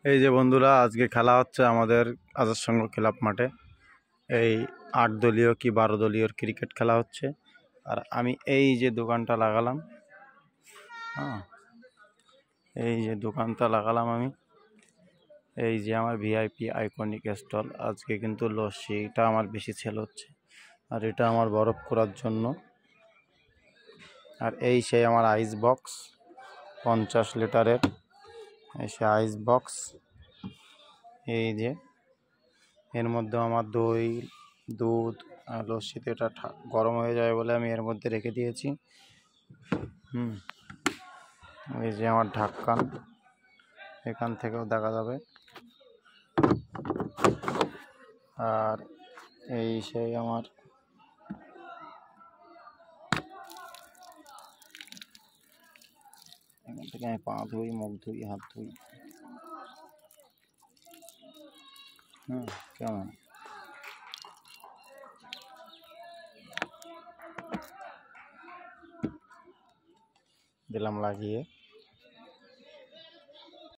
এই যে বন্ধুরা, আজকে খেলা হচ্ছে আমাদের আজাদ সংঘ ক্লাব মাঠে। এই ৮ দলীয় কি ১২ দলীয় ক্রিকেট খেলা হচ্ছে। আর আমি এই যে দোকানটা লাগালাম, হ্যাঁ, এই যে দোকানটা লাগালাম আমি, এই যে আমার ভিআইপি আইকনিক স্টল। আজকে কিন্তু লস্যিটা আমার বেশি সেল হচ্ছে, আর এটা আমার বরফ করার জন্য। আর এই সেই আমার আইস বক্স 50 লিটারের, এই সে আইস বক্স। এই যে এর মধ্যে আমার দই, দুধ আর লস্যিতে এটা গরম হয়ে যায় বলে আমি এর মধ্যে রেখে দিয়েছি। এই যে আমার ঢাক্কান, এখান থেকেও দেখা যাবে। আর এই সেই আমার এখান থেকে আমি পা ধুই, মুখ ধুই, হাত ধুই। কেমন দিলাম লাগিয়ে।